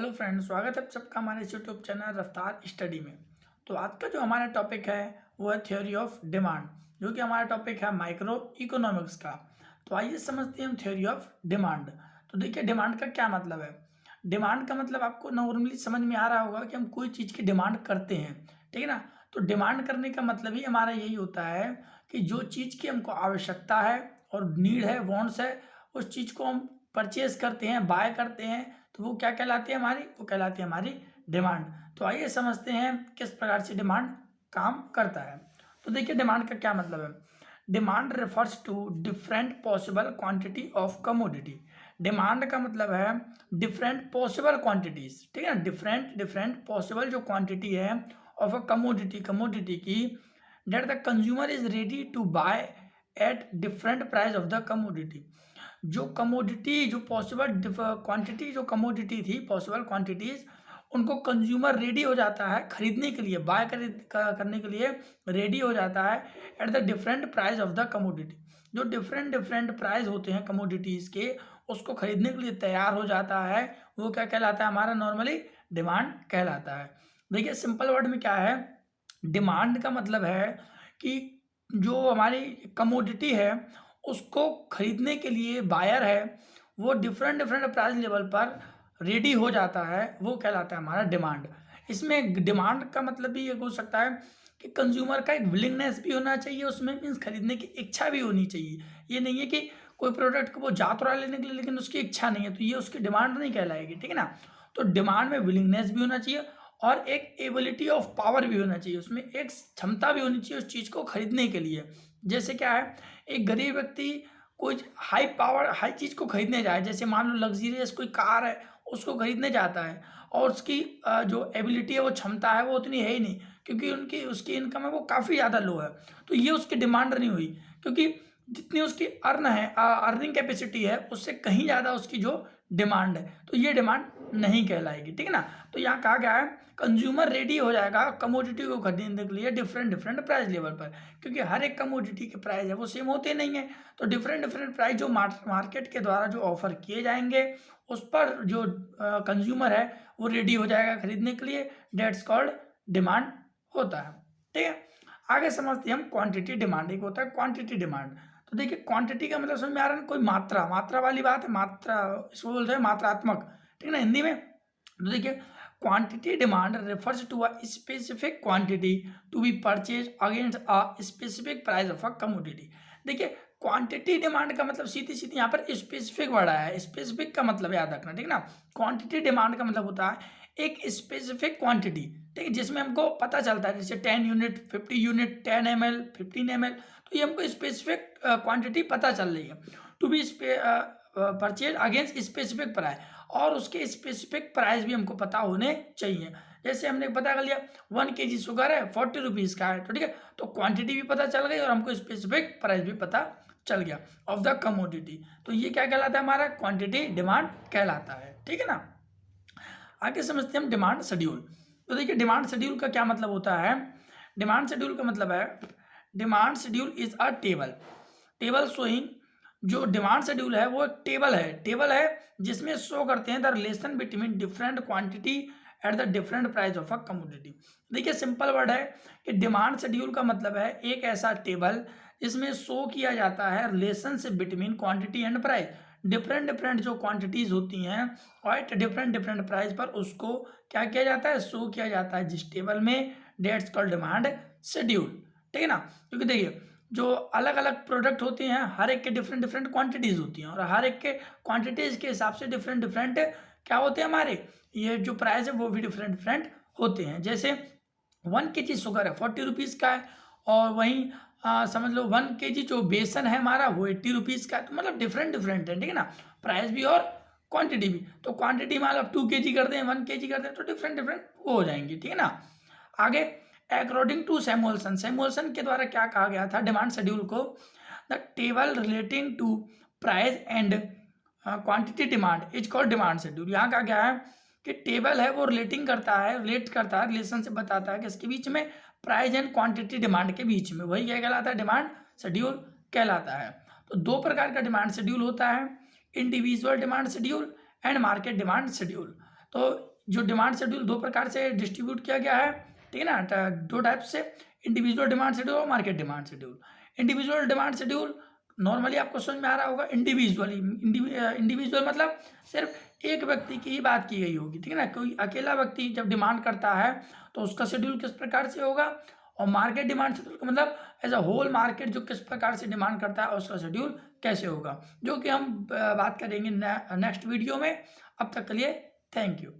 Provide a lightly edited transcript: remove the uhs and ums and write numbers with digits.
Hello friends, स्वागत है आप सबका हमारे यूट्यूब चैनल रफ्तार स्टडी में। तो आज का जो हमारा टॉपिक है वो है थ्योरी ऑफ डिमांड, जो कि हमारा टॉपिक है माइक्रो इकोनॉमिक्स का। तो आइए समझते हैं हम थ्योरी ऑफ डिमांड। तो देखिए, डिमांड का क्या मतलब है। डिमांड का मतलब आपको नॉर्मली समझ में आ रहा होगा कि हम कोई चीज़ की डिमांड करते हैं, ठीक है ना। तो डिमांड करने का मतलब ही हमारा यही होता है कि जो चीज़ की हमको आवश्यकता है और नीड है, वांट्स है, उस चीज़ को हम परचेज करते हैं, बाय करते हैं, तो वो क्या कहलाती है हमारी, वो कहलाती है हमारी डिमांड। तो आइए समझते हैं किस प्रकार से डिमांड काम करता है। तो देखिए, डिमांड का क्या मतलब है। Demand refers to different possible quantity of commodity. Demand का मतलब है डिफरेंट पॉसिबल क्वांटिटीज, ठीक है ना। डिफरेंट पॉसिबल जो क्वांटिटी है ऑफ अ कमोडिटी की, that the consumer is ready to buy at different price of the commodity. जो कमोडिटी, जो पॉसिबल क्वांटिटी, जो कमोडिटी थी, पॉसिबल क्वांटिटीज, उनको कंज्यूमर रेडी हो जाता है खरीदने के लिए, बाय करने के लिए रेडी हो जाता है at the different price of the commodity. जो डिफरेंट प्राइस होते हैं कमोडिटीज़ के, उसको खरीदने के लिए तैयार हो जाता है, वो क्या कहलाता है हमारा, नॉर्मली डिमांड कहलाता है। देखिए, सिंपल वर्ड में क्या है, डिमांड का मतलब है कि जो हमारी कमोडिटी है उसको खरीदने के लिए बायर है, वो डिफरेंट प्राइस लेवल पर रेडी हो जाता है, वो कहलाता है हमारा डिमांड। इसमें डिमांड का मतलब भी ये हो सकता है कि कंज्यूमर का एक विलिंगनेस भी होना चाहिए उसमें, मीन्स खरीदने की इच्छा भी होनी चाहिए। ये नहीं है कि कोई प्रोडक्ट को वो जा तो रहा है लेने के लिए लेकिन उसकी इच्छा नहीं है, तो ये उसकी डिमांड नहीं कहलाएगी, ठीक है ना। तो डिमांड में विलिंगनेस भी होना चाहिए और एक एबिलिटी ऑफ पावर भी होना चाहिए, उसमें एक क्षमता भी होनी चाहिए उस चीज़ को खरीदने के लिए। जैसे क्या है, एक गरीब व्यक्ति कोई हाई चीज़ को खरीदने जाए, जैसे मान लो लग्जरियस कोई कार है, उसको खरीदने जाता है और उसकी जो एबिलिटी है, वो क्षमता है, वो उतनी है ही नहीं, क्योंकि उसकी इनकम है वो काफ़ी ज़्यादा लो है। तो ये उसकी डिमांड नहीं हुई, क्योंकि जितनी उसकी अर्निंग कैपेसिटी है उससे कहीं ज़्यादा उसकी जो डिमांड है, तो ये डिमांड नहीं कहलाएगी, ठीक है ना। तो यहाँ कहा गया है कंज्यूमर रेडी हो जाएगा कमोडिटी को खरीदने के लिए डिफरेंट प्राइस लेवल पर, क्योंकि हर एक कमोडिटी के प्राइस है वो सेम होते नहीं है। तो डिफरेंट प्राइस जो मार्केट के द्वारा जो ऑफर किए जाएंगे, उस पर जो कंज्यूमर है वो रेडी हो जाएगा खरीदने के लिए, डेट्स कॉल्ड डिमांड होता है, ठीक है। आगे समझते हैं हम क्वांटिटी डिमांड। एक होता है क्वांटिटी डिमांड। तो देखिए, क्वांटिटी का मतलब समझ में आ रहा है, कोई मात्रा वाली बात है, मात्रा, इसको बोलते हैं मात्रात्मक, ठीक है ना हिंदी में। तो देखिए, quantity demand refers to a specific quantity to be purchase against a specific price of a commodity. देखिए, क्वांटिटी डिमांड का मतलब सीधी यहाँ पर स्पेसिफिक वर्ड आया है, स्पेसिफिक का मतलब याद रखना, ठीक है ना। क्वांटिटी डिमांड का मतलब होता है एक स्पेसिफिक क्वांटिटी, ठीक है, जिसमें हमको पता चलता है, जैसे 10 यूनिट, 50 यूनिट, 10 ml, 15 ml, तो ये हमको स्पेसिफिक क्वांटिटी पता चल रही है। To be purchase against specific price, और उसके स्पेसिफिक प्राइस भी हमको पता होने चाहिए। जैसे हमने पता कर लिया 1 kg शुगर है, 40 रुपीज़ का है, तो ठीक है, तो क्वांटिटी भी पता चल गई और हमको स्पेसिफिक प्राइस भी पता चल गया ऑफ द कमोडिटी। तो ये क्या कहलाता है, हमारा क्वांटिटी डिमांड कहलाता है, ठीक है ना। आगे समझते हैं हम डिमांड शेड्यूल। तो देखिए, डिमांड शेड्यूल का क्या मतलब होता है। डिमांड शेड्यूल का मतलब है, demand schedule is a table showing, जो डिमांड शेड्यूल है वो एक टेबल है जिसमें शो करते हैं the relation between different quantity at the different price of a commodity. देखिए, सिंपल वर्ड है कि डिमांड शेड्यूल का मतलब है एक ऐसा टेबल जिसमें शो किया जाता है relationship between quantity and price. Different जो क्वांटिटीज होती हैं और डिफरेंट प्राइस पर उसको क्या किया जाता है, शो किया जाता है जिस टेबल में, डेट्स कॉल्ड डिमांड शेड्यूल, ठीक है ना। क्योंकि देखिए, जो अलग अलग प्रोडक्ट होते हैं, हर एक के डिफरेंट क्वांटिटीज़ होती हैं और हर एक के क्वांटिटीज़ के हिसाब से डिफरेंट क्या होते हैं हमारे, ये जो प्राइस है वो भी डिफरेंट होते हैं। जैसे 1 kg शुगर है, 40 रुपीज़ का है, और वहीं समझ लो 1 kg जो बेसन है हमारा वो 80 रुपीज़ का है। तो मतलब डिफरेंट है, ठीक है ना, प्राइस भी और क्वांटिटी भी। तो क्वांटिटी मान लो 2 kg कर दें, 1 kg कर दें, तो डिफरेंट वो हो जाएंगी, ठीक है ना। आगे, अकॉर्डिंग टू सैमुअल्सन के द्वारा क्या कहा गया था डिमांड शेड्यूल को, the table relating to price and quantity demand is called demand schedule. यहाँ कहा गया है कि टेबल है वो रिलेट करता है, रिलेशनशिप बताता है किसके बीच में, प्राइस एंड क्वांटिटी डिमांड के बीच में, वही क्या कहलाता है, डिमांड शेड्यूल कहलाता है। तो दो प्रकार का डिमांड शेड्यूल होता है, individual demand schedule and market demand schedule. तो जो डिमांड शेड्यूल दो प्रकार से डिस्ट्रीब्यूट किया गया है, ठीक है ना, दो टाइप से, इंडिविजुअल डिमांड शेड्यूल और market demand schedule. Individual demand schedule normally आपको समझ में आ रहा होगा, इंडिविजुअल मतलब सिर्फ एक व्यक्ति की ही बात की गई होगी, ठीक है ना, कोई अकेला व्यक्ति जब डिमांड करता है तो उसका शेड्यूल किस प्रकार से होगा। और मार्केट डिमांड शेड्यूल का मतलब एज अ होल मार्केट जो किस प्रकार से डिमांड करता है उसका शेड्यूल कैसे होगा, जो कि हम बात करेंगे नेक्स्ट वीडियो में। अब तक के लिए थैंक यू।